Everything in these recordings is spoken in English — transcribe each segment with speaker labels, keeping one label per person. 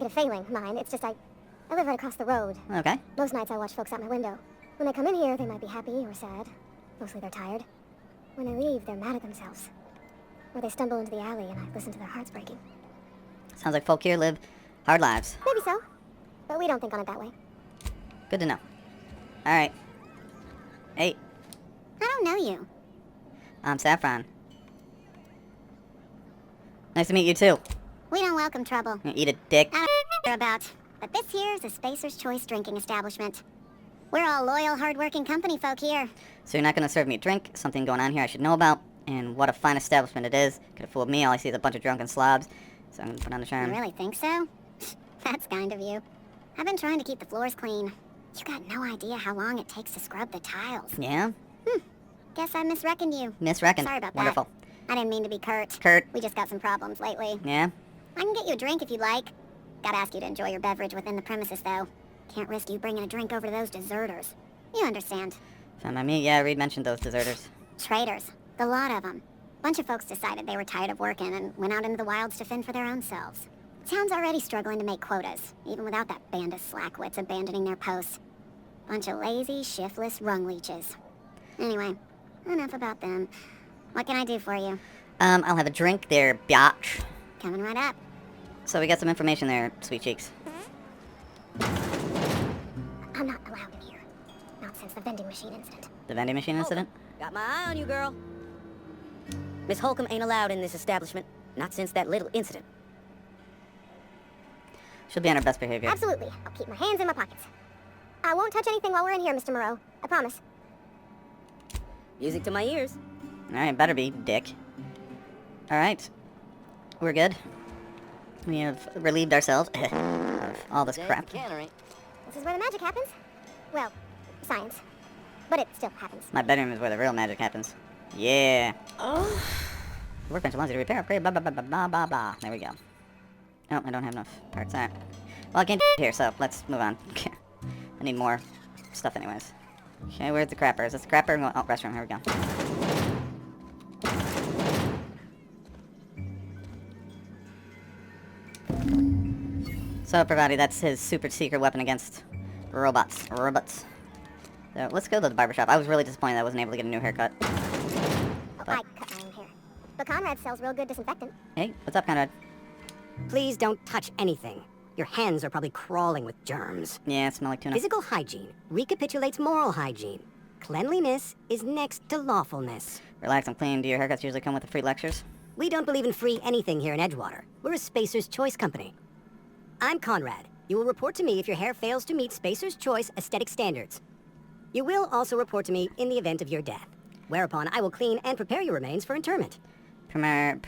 Speaker 1: a failing, mine. It's just I live right across the road.
Speaker 2: Okay.
Speaker 1: Most nights I watch folks out my window. When they come in here, they might be happy or sad. Mostly they're tired. When they leave, they're mad at themselves. Or they stumble into the alley and I listen to their hearts breaking.
Speaker 2: Sounds like folk here live hard lives.
Speaker 1: Maybe so. But we don't think on it that way.
Speaker 2: Good to know. Alright. Hey,
Speaker 1: I don't know you.
Speaker 2: I'm Saffron. Nice to meet you too.
Speaker 1: We don't welcome trouble.
Speaker 2: Eat a dick.
Speaker 1: I don't know about. But this here's a Spacer's Choice drinking establishment. We're all loyal, hard-working company folk here.
Speaker 2: So you're not going to serve me a drink? Something going on here I should know about? And what a fine establishment it is. Could have fooled me. All I see is a bunch of drunken slobs. So I'm going to put on the charm.
Speaker 1: You really think so? That's kind of you. I've been trying to keep the floors clean. You got no idea how long it takes to scrub the tiles.
Speaker 2: Yeah?
Speaker 1: Guess I misreckoned you.
Speaker 2: Misreckoned.
Speaker 1: Sorry about
Speaker 2: Wonderful.
Speaker 1: that. I didn't mean to be curt.
Speaker 2: Kurt.
Speaker 1: We just got some problems lately.
Speaker 2: Yeah?
Speaker 1: I can get you a drink if you'd like. Gotta ask you to enjoy your beverage within the premises, though. Can't risk you bringing a drink over to those deserters. You understand.
Speaker 2: Fine by me. Yeah, Reed mentioned those deserters.
Speaker 1: Traitors. The lot of them. Bunch of folks decided they were tired of working and went out into the wilds to fend for their own selves. Town's already struggling to make quotas, even without that band of slackwits abandoning their posts. Bunch of lazy, shiftless rung leeches. Anyway, enough about them. What can I do for you?
Speaker 2: I'll have a drink there, biatch.
Speaker 1: Coming right up.
Speaker 2: So we got some information there, sweet cheeks.
Speaker 1: I'm not allowed in here. Not since the vending machine incident.
Speaker 2: The vending machine incident?
Speaker 3: Got my eye on you, girl. Miss Holcomb ain't allowed in this establishment. Not since that little incident.
Speaker 2: She'll be on her best behavior.
Speaker 1: Absolutely. I'll keep my hands in my pockets. I won't touch anything while we're in here, Mr. Monroe. I promise.
Speaker 3: Music to my ears.
Speaker 2: Alright, better be, dick. Alright. We're good. We have relieved ourselves of all this crap.
Speaker 3: Cannery.
Speaker 1: This is where the magic happens. Well, science. But it still happens.
Speaker 2: My bedroom is where the real magic happens. Yeah. Oh. Workbench allows you to repair, upgrade, blah, blah, blah, blah, blah, blah, blah. There we go. Oh, I don't have enough parts. Alright. Well, I can't here, so let's move on. I need more stuff anyways. Okay, where's the crapper? Is this the crapper? Oh, restroom. Here we go. So, Parvati, that's his super secret weapon against robots. So, let's go to the barbershop. I was really disappointed I wasn't able to get a new haircut.
Speaker 1: Oh, I cut my own hair. But Conrad sells real good disinfectant.
Speaker 2: Hey, what's up, Conrad?
Speaker 3: Please don't touch anything. Your hands are probably crawling with germs.
Speaker 2: Yeah, it smells like tuna.
Speaker 3: Physical hygiene recapitulates moral hygiene. Cleanliness is next to lawfulness.
Speaker 2: Relax, I'm clean. Do your haircuts usually come with the free lectures?
Speaker 3: We don't believe in free anything here in Edgewater. We're a Spacer's Choice company. I'm Conrad. You will report to me if your hair fails to meet Spacer's Choice aesthetic standards. You will also report to me in the event of your death, whereupon I will clean and prepare your remains for interment.
Speaker 2: Prepare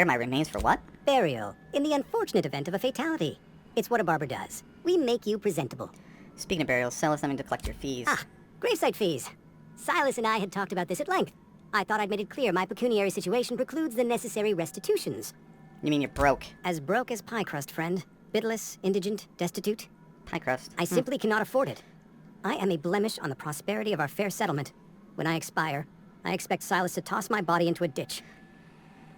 Speaker 2: my remains for what?
Speaker 3: Burial, in the unfortunate event of a fatality. It's what a barber does. We make you presentable.
Speaker 2: Speaking of burials, sell us something to collect your fees.
Speaker 3: Ah, gravesite fees. Silas and I had talked about this at length. I thought I'd made it clear my pecuniary situation precludes the necessary restitutions.
Speaker 2: You mean you're broke?
Speaker 3: As broke as pie crust, friend. Bitless, indigent, destitute.
Speaker 2: Pie crust.
Speaker 3: I simply cannot afford it. I am a blemish on the prosperity of our fair settlement. When I expire, I expect Silas to toss my body into a ditch.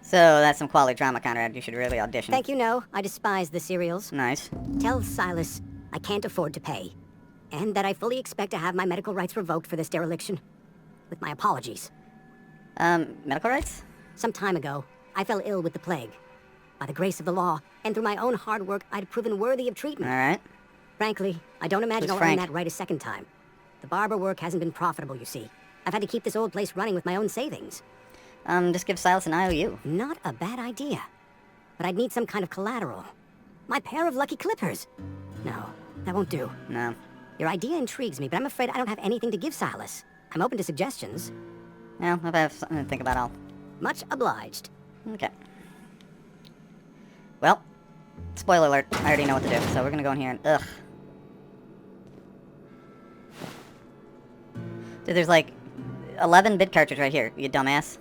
Speaker 2: So, that's some quality drama, Conrad. You should really audition.
Speaker 3: Thank you, no. I despise the serials.
Speaker 2: Nice.
Speaker 3: Tell Silas I can't afford to pay. And that I fully expect to have my medical rights revoked for this dereliction. With my apologies.
Speaker 2: Medical rights?
Speaker 3: Some time ago, I fell ill with the plague. By the grace of the law, and through my own hard work, I'd proven worthy of treatment.
Speaker 2: Alright.
Speaker 3: Frankly, I don't imagine
Speaker 2: Who's
Speaker 3: I'll
Speaker 2: Frank?
Speaker 3: earn that right a second time. The barber work hasn't been profitable, you see. I've had to keep this old place running with my own savings.
Speaker 2: Just give Silas an IOU.
Speaker 3: Not a bad idea. But I'd need some kind of collateral. My pair of lucky clippers. No, that won't do.
Speaker 2: No.
Speaker 3: Your idea intrigues me, but I'm afraid I don't have anything to give Silas. I'm open to suggestions.
Speaker 2: Well, if I have something to think about, I'll...
Speaker 3: Much obliged.
Speaker 2: Okay. Well, spoiler alert, I already know what to do, so we're gonna go in here and... Ugh. Dude, there's like 11 bit cartridge right here, you dumbass.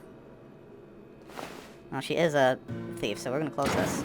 Speaker 2: Well, she is a thief, so we're gonna close this.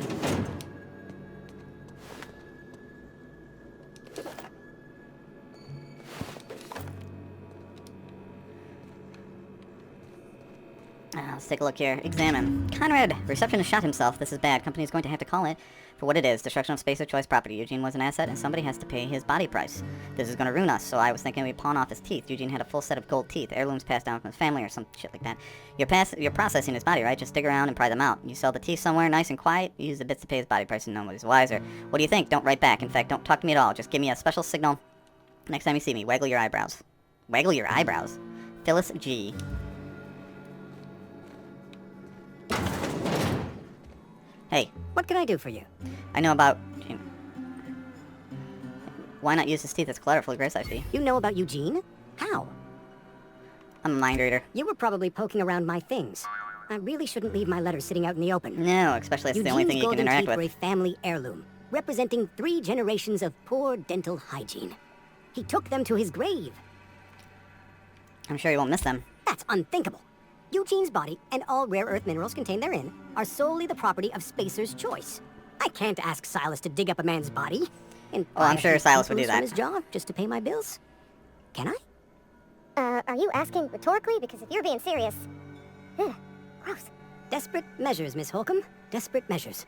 Speaker 2: Let's take a look here. Examine. Conrad, receptionist shot himself. This is bad. Company's going to have to call it for what it is. Destruction of Spacer Choice property. Eugene was an asset, and somebody has to pay his body price. This is going to ruin us, so I was thinking we'd pawn off his teeth. Eugene had a full set of gold teeth. Heirlooms passed down from his family or some shit like that. You're processing his body, right? Just dig around and pry them out. You sell the teeth somewhere nice and quiet, you use the bits to pay his body price, and nobody's wiser. What do you think? Don't write back. In fact, don't talk to me at all. Just give me a special signal next time you see me. Waggle your eyebrows. Waggle your eyebrows? Phyllis G. Hey.
Speaker 3: What can I do for you?
Speaker 2: I know about... Why not use his teeth as collateral for the gravesite fee?
Speaker 3: You know about Eugene? How?
Speaker 2: I'm a mind reader.
Speaker 3: You were probably poking around my things. I really shouldn't leave my letters sitting out in the open.
Speaker 2: No, especially that's the only thing you can interact with.
Speaker 3: Eugene's golden teeth were a family heirloom, representing 3 generations of poor dental hygiene. He took them to his grave.
Speaker 2: I'm sure you won't miss them.
Speaker 3: That's unthinkable. Eugene's body and all rare earth minerals contained therein are solely the property of Spacer's Choice. I can't ask Silas to dig up a man's body. And
Speaker 2: I'm sure Silas would do that.
Speaker 3: From his job just to pay my bills. Can I?
Speaker 1: Are you asking rhetorically? Because if you're being serious... Ugh, gross.
Speaker 3: Desperate measures, Miss Holcomb. Desperate measures.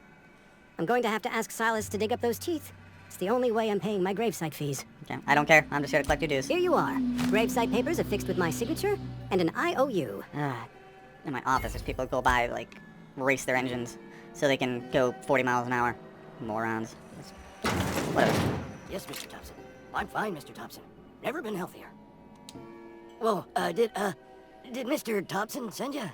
Speaker 3: I'm going to have to ask Silas to dig up those teeth. It's the only way I'm paying my gravesite fees.
Speaker 2: Okay, I don't care. I'm just here to collect your dues.
Speaker 3: Here you are. Gravesite papers affixed with my signature and an IOU.
Speaker 2: In my office, there's people who go by, like, race their engines so they can go 40 miles an hour. Morons. Whatever.
Speaker 4: Yes, Mr. Thompson. I'm fine, Mr. Thompson. Never been healthier. Whoa, did Mr. Thompson send you?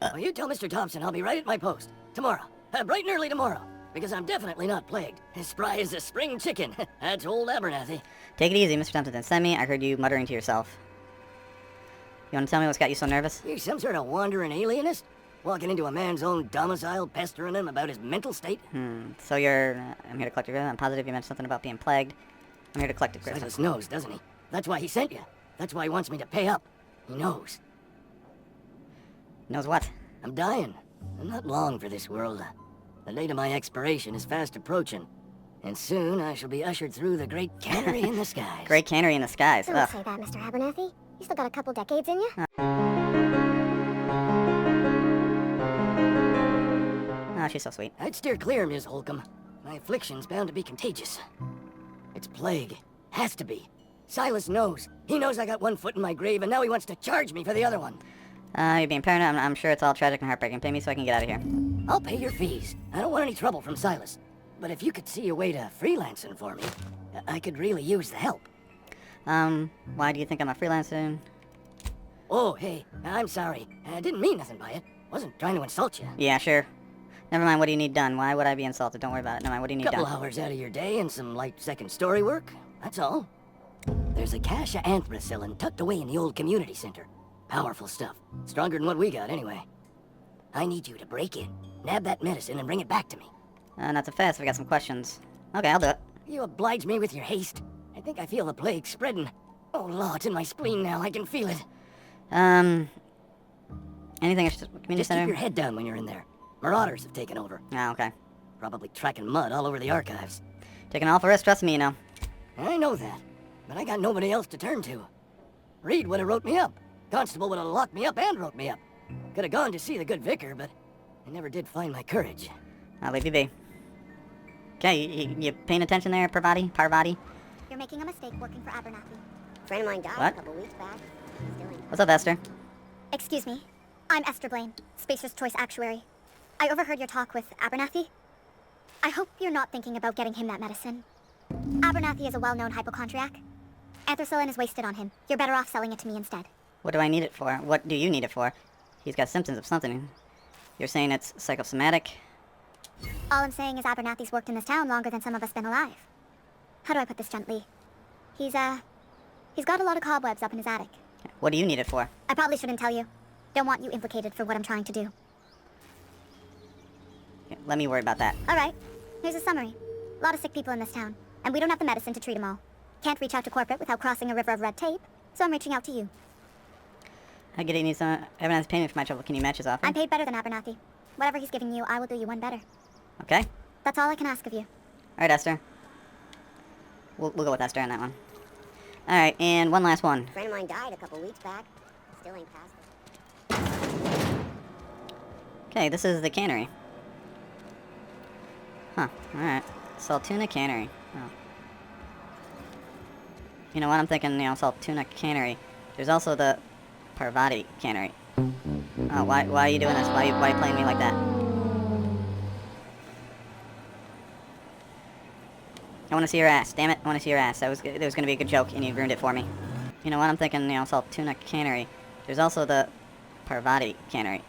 Speaker 4: Well, you tell Mr. Thompson I'll be right at my post. Tomorrow. Bright and early tomorrow. Because I'm definitely not plagued. As spry as a spring chicken. That's old Abernathy.
Speaker 2: Take it easy, Mr. Thompson. Send me. I heard you muttering to yourself. You want to tell me what's got you so nervous?
Speaker 4: You some sort of wandering alienist? Walking into a man's own domicile, pestering him about his mental state?
Speaker 2: So you're... I'm here to collect your... I'm positive you mentioned something about being plagued. I'm here to collect it,
Speaker 4: Silas knows, doesn't he? That's why he sent you. That's why he wants me to pay up. He knows.
Speaker 2: Knows what?
Speaker 4: I'm dying. I'm not long for this world. The date of my expiration is fast approaching. And soon I shall be ushered through the great cannery in the skies.
Speaker 2: Great cannery in the skies.
Speaker 1: Don't say that, Mr. Abernathy. You still got a couple decades in you.
Speaker 2: Oh, she's so sweet.
Speaker 4: I'd steer clear, Ms. Holcomb. My affliction's bound to be contagious. It's plague. Has to be. Silas knows. He knows I got one foot in my grave, and now he wants to charge me for the other one.
Speaker 2: You're being paranoid. I'm sure it's all tragic and heartbreaking. Pay me so I can get out of here.
Speaker 4: I'll pay your fees. I don't want any trouble from Silas. But if you could see a way to freelancing for me, I could really use the help.
Speaker 2: Why do you think I'm a freelancer?
Speaker 4: Oh, hey, I'm sorry. I didn't mean nothing by it. Wasn't trying to insult you.
Speaker 2: Yeah, sure. Never mind, what do you need done? Why would I be insulted? Don't worry about it. Never mind, what do you need
Speaker 4: Couple
Speaker 2: done?
Speaker 4: hours out of your day and some light second story work. That's all. There's a cache of anthracillin tucked away in the old community center. Powerful stuff. Stronger than what we got, anyway. I need you to break in, nab that medicine, and bring it back to me.
Speaker 2: Not so fast. We got some questions. Okay, I'll do it.
Speaker 4: You oblige me with your haste. I think I feel the plague spreading. Oh, Lord, it's in my spleen now. I can feel it.
Speaker 2: Anything at the community
Speaker 4: Just
Speaker 2: center?
Speaker 4: keep your head down when you're in there. Marauders have taken over.
Speaker 2: Oh, okay.
Speaker 4: Probably tracking mud all over the archives.
Speaker 2: Taking an awful risk, trust me, you know.
Speaker 4: I know that, but I got nobody else to turn to. Reed would have wrote me up. Constable would have locked me up and wrote me up. Could have gone to see the good vicar, but I never did find my courage.
Speaker 2: I'll leave you be. Okay, you paying attention there, Parvati?
Speaker 1: You're making a mistake working for Abernathy. A friend of mine died
Speaker 2: What?
Speaker 1: a couple weeks back.
Speaker 2: What's up, Esther?
Speaker 1: Excuse me. I'm Esther Blaine, Spacer's Choice Actuary. I overheard your talk with Abernathy. I hope you're not thinking about getting him that medicine. Abernathy is a well-known hypochondriac. Anthracillin is wasted on him. You're better off selling it to me instead.
Speaker 2: What do I need it for? What do you need it for? He's got symptoms of something. You're saying it's psychosomatic?
Speaker 1: All I'm saying is Abernathy's worked in this town longer than some of us been alive. How do I put this gently? He's got a lot of cobwebs up in his attic.
Speaker 2: What do you need it for?
Speaker 1: I probably shouldn't tell you. Don't want you implicated for what I'm trying to do.
Speaker 2: Okay, let me worry about that.
Speaker 1: Alright, here's a summary. A lot of sick people in this town, and we don't have the medicine to treat them all. Can't reach out to corporate without crossing a river of red tape, so I'm reaching out to you.
Speaker 2: I get it. Needs some... Abernathy's paying me for my trouble. Can you match his offer?
Speaker 1: I'm paid better than Abernathy. Whatever he's giving you, I will do you one better.
Speaker 2: Okay.
Speaker 1: That's all I can ask of you.
Speaker 2: Alright, Esther. We'll go with Esther on that one. Alright, and one last one.
Speaker 1: A friend of mine died a couple weeks back. Still ain't passed it.
Speaker 2: Okay, this is the cannery. Huh, alright. Saltuna Cannery. Oh. You know what, I'm thinking, Saltuna Cannery. There's also the Parvati Cannery. Oh, why are you doing this? Why are you playing me like that? I want to see your ass. Damn it, I want to see your ass. That was going to be a good joke, and you ruined it for me. You know what, I'm thinking, Saltuna Cannery. There's also the Parvati Cannery.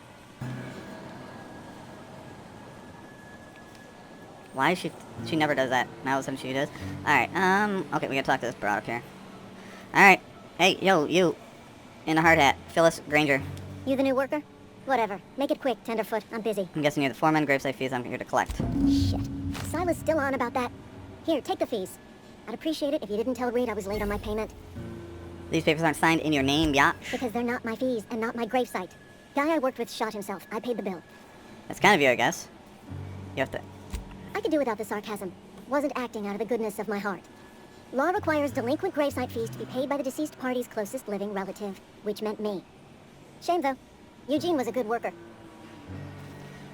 Speaker 2: Why is she never does that. Now all of a sudden she does. Alright, okay, we gotta talk to this broad up here. Alright, hey, yo, you, in the hard hat, Phyllis Granger.
Speaker 1: You the new worker? Whatever. Make it quick, Tenderfoot. I'm busy.
Speaker 2: I'm guessing you're the foreman, gravesite fees I'm here to collect.
Speaker 1: Shit. Silas still on about that. Here, take the fees. I'd appreciate it if you didn't tell Reed I was late on my payment.
Speaker 2: These papers aren't signed in your name, biatch.
Speaker 1: Because they're not my fees and not my gravesite. Guy I worked with shot himself. I paid the bill.
Speaker 2: That's kind of you, I guess. You have to...
Speaker 1: I could do without the sarcasm. Wasn't acting out of the goodness of my heart. Law requires delinquent gravesite fees to be paid by the deceased party's closest living relative, which meant me. Shame, though. Eugene was a good worker.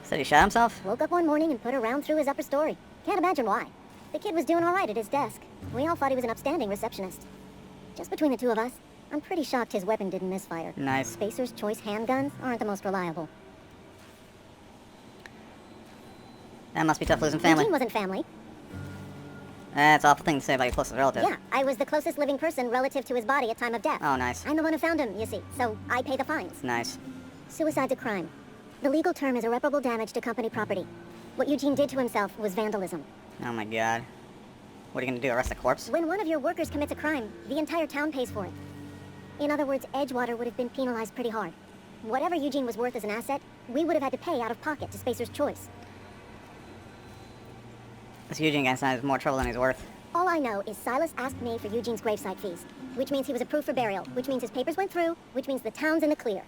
Speaker 2: Said he shot himself?
Speaker 1: Woke up one morning and put a round through his upper story. Can't imagine why. The kid was doing all right at his desk. We all thought he was an upstanding receptionist. Just between the two of us, I'm pretty shocked his weapon didn't misfire.
Speaker 2: Nice.
Speaker 1: Spacer's Choice handguns aren't the most reliable.
Speaker 2: That must be tough losing family.
Speaker 1: Eugene wasn't family.
Speaker 2: That's an awful thing to say about your closest relative.
Speaker 1: Yeah, I was the closest living person relative to his body at time of death.
Speaker 2: Oh, nice.
Speaker 1: I'm the one who found him, you see, so I pay the fines.
Speaker 2: Nice.
Speaker 1: Suicide's a crime. The legal term is irreparable damage to company property. What Eugene did to himself was vandalism.
Speaker 2: Oh my god. What are you gonna do, arrest the corpse?
Speaker 1: When one of your workers commits a crime, the entire town pays for it. In other words, Edgewater would have been penalized pretty hard. Whatever Eugene was worth as an asset, we would have had to pay out of pocket to Spacer's Choice.
Speaker 2: This Eugene guy's not more trouble than he's worth.
Speaker 1: All I know is Silas asked me for Eugene's gravesite fees, which means he was approved for burial, which means his papers went through, which means the town's in the clear.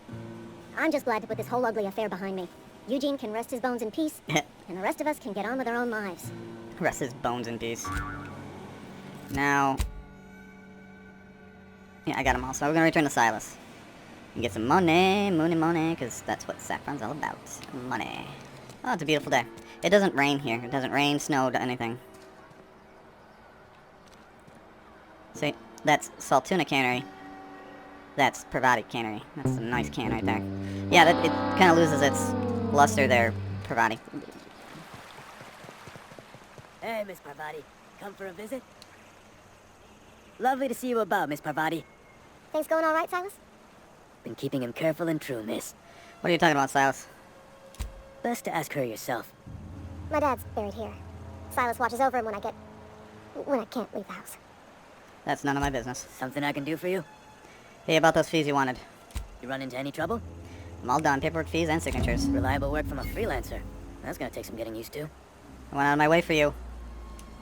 Speaker 1: I'm just glad to put this whole ugly affair behind me. Eugene can rest his bones in peace, and the rest of us can get on with our own lives.
Speaker 2: Rest his bones in peace. Now... yeah, I got them all, so we're gonna return to Silas. And get some money, because that's what Saffron's all about. Money. Oh, it's a beautiful day. It doesn't rain here. It doesn't rain, snow, anything. See, that's Saltuna Cannery. That's Parvati Cannery. That's a nice can right there. Yeah, it kind of loses its luster there, Parvati.
Speaker 3: Hey, Miss Parvati. Come for a visit? Lovely to see you about, Miss Parvati.
Speaker 1: Things going all right, Silas?
Speaker 3: Been keeping him careful and true, miss.
Speaker 2: What are you talking about, Silas?
Speaker 3: Best to ask her yourself.
Speaker 1: My dad's buried here. Silas watches over him when I can't leave the house.
Speaker 2: That's none of my business.
Speaker 3: Something I can do for you?
Speaker 2: Hey, about those fees you wanted.
Speaker 3: You run into any trouble?
Speaker 2: I'm all done. Paperwork, fees, and signatures.
Speaker 3: Reliable work from a freelancer. That's gonna take some getting used to.
Speaker 2: I went out of my way for you.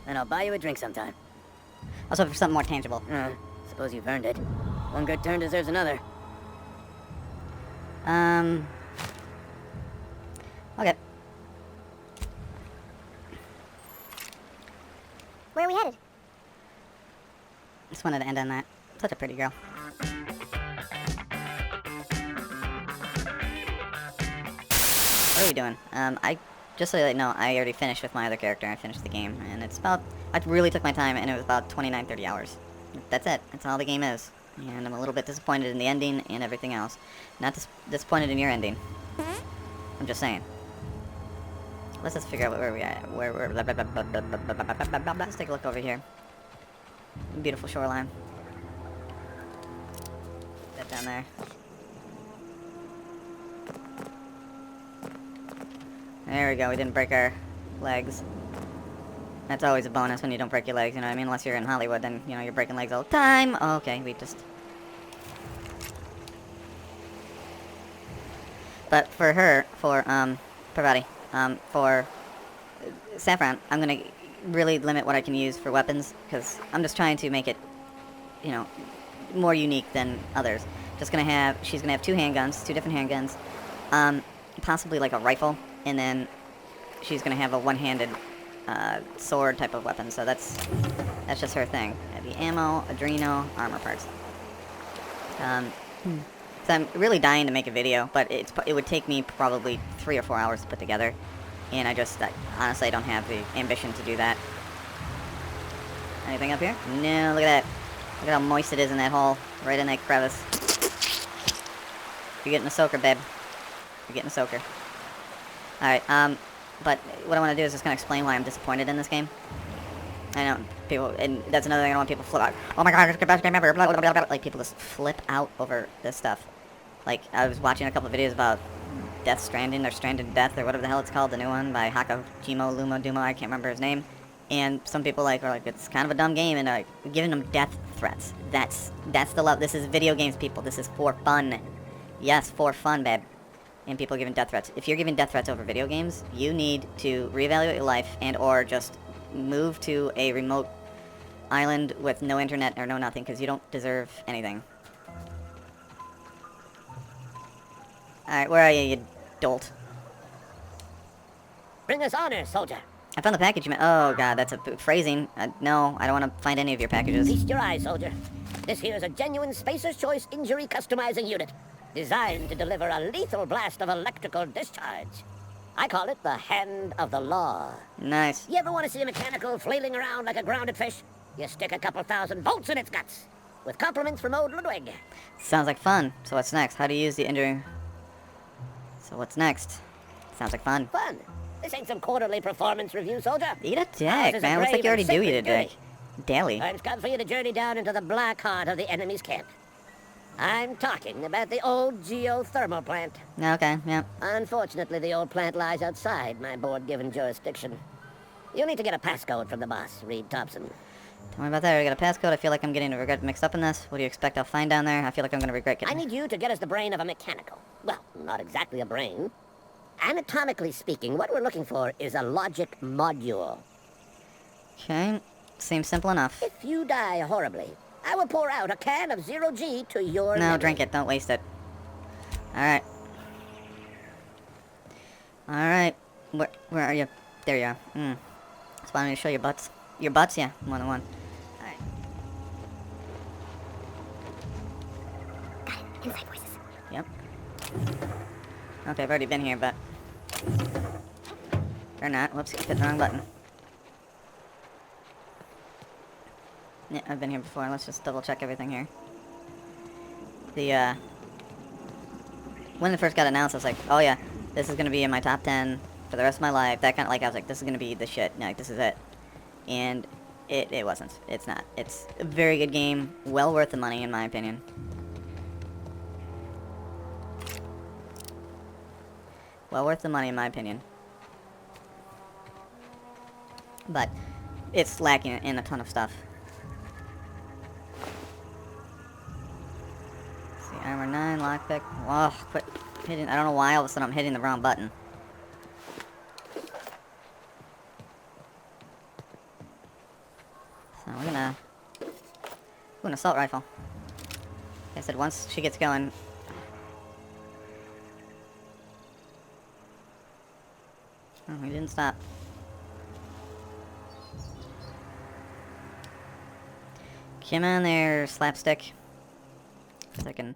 Speaker 3: And I'll buy you a drink sometime.
Speaker 2: I was hoping for something more tangible.
Speaker 3: Suppose you've earned it. One good turn deserves another.
Speaker 2: Okay.
Speaker 1: Where are we headed?
Speaker 2: Just wanted to end on that. Such a pretty girl. What are we doing? Just so you know, I already finished with my other character. I finished the game, and it's about... I really took my time, and it was about 29, 30 hours. That's it. That's all the game is. And I'm a little bit disappointed in the ending and everything else. Not disappointed in your ending. I'm just saying. Let's just figure out where we at. Where we're... Let's take a look over here. Beautiful shoreline. That down there. There we go, we didn't break our legs. That's always a bonus when you don't break your legs, you know what I mean? Unless you're in Hollywood, then, you know, you're breaking legs all the time. Oh, okay, we just... But for her, for, Parvati, for Saffron, I'm gonna really limit what I can use for weapons, because I'm just trying to make it, you know, more unique than others. She's gonna have 2 handguns, 2 different handguns, possibly like a rifle, and then she's gonna have a one-handed sword type of weapon. So that's just her thing. Heavy ammo, adreno, armor parts. So I'm really dying to make a video, but it would take me probably 3 or 4 hours to put together. And honestly, I don't have the ambition to do that. Anything up here? No, look at that. Look at how moist it is in that hole. Right in that crevice. You're getting a soaker, babe. You're getting a soaker. Alright, but what I want to do is just kind of explain why I'm disappointed in this game. I know people, and that's another thing I don't want people to flip out. Oh my god, it's the best game ever, blah, blah, blah, blah. Like, people just flip out over this stuff. Like, I was watching a couple of videos about Death Stranding, or Stranded Death, or whatever the hell it's called, the new one by Hakojimo Luma Duma, I can't remember his name. And some people are like, it's kind of a dumb game, and giving them death threats. That's the love. This is video games, people. This is for fun. Yes, for fun, babe. And people are giving death threats. If you're giving death threats over video games, you need to reevaluate your life and or just move to a remote island with no internet or no nothing, because you don't deserve anything. Alright, where are you, you dolt?
Speaker 4: Bring us honor, soldier.
Speaker 2: I found the package you meant. Oh god, that's a phrasing. No, I don't want to find any of your packages.
Speaker 4: Feast your eyes, soldier. This here is a genuine Spacer's Choice injury customizing unit, designed to deliver a lethal blast of electrical discharge. I call it the Hand of the Law.
Speaker 2: Nice.
Speaker 4: You ever want to see a mechanical flailing around like a grounded fish? You stick a couple thousand volts in its guts. With compliments from old Ludwig.
Speaker 2: Sounds like fun. So what's next? How do you use the injury? So what's next? Sounds like fun.
Speaker 4: Fun. This ain't some quarterly performance review, soldier.
Speaker 2: Eat a
Speaker 4: This
Speaker 2: dick,
Speaker 4: is a
Speaker 2: man. Looks like
Speaker 4: brave
Speaker 2: you already
Speaker 4: and
Speaker 2: do eat a
Speaker 4: sacred
Speaker 2: dick.
Speaker 4: duty.
Speaker 2: Daily.
Speaker 4: It's come for you to journey down into the black heart of the enemy's camp. I'm talking about the old geothermal plant.
Speaker 2: Okay, yeah.
Speaker 4: Unfortunately, the old plant lies outside my board-given jurisdiction. You'll need to get a passcode from the boss, Reed Thompson.
Speaker 2: Tell me about that. I got a passcode. I feel like I'm getting regret mixed up in this. What do you expect I'll find down there? I feel like I'm going to regret getting...
Speaker 4: I need you to get us the brain of a mechanical. Well, not exactly a brain. Anatomically speaking, what we're looking for is a logic module.
Speaker 2: Okay. Seems simple enough.
Speaker 4: If you die horribly, I will pour out a can of 0G to your
Speaker 2: No,
Speaker 4: memory.
Speaker 2: drink it. Don't waste it. Alright. Alright. Where are you? There you are. That's why I need to show your butts. Your butts? Yeah. One on one. Alright.
Speaker 1: Got it. Inside voices.
Speaker 2: Yep. Okay, I've already been here, but... Or not. Whoops, hit the wrong button. Yeah, I've been here before. Let's just double check everything here. When it first got announced, I was like, oh yeah, this is gonna be in my top 10 for the rest of my life. That kind of, like, I was like, this is gonna be the shit. Like, this is it. And it wasn't. It's not. It's a very good game. Well worth the money, in my opinion. Well worth the money, in my opinion. But it's lacking in a ton of stuff. Let's see, armor 9, lockpick. Whoa, quit hitting. I don't know why all of a sudden I'm hitting the wrong button. So we're gonna... Ooh, an assault rifle. Like I said, once she gets going... Oh, he didn't stop. Come on there, slapstick. If I can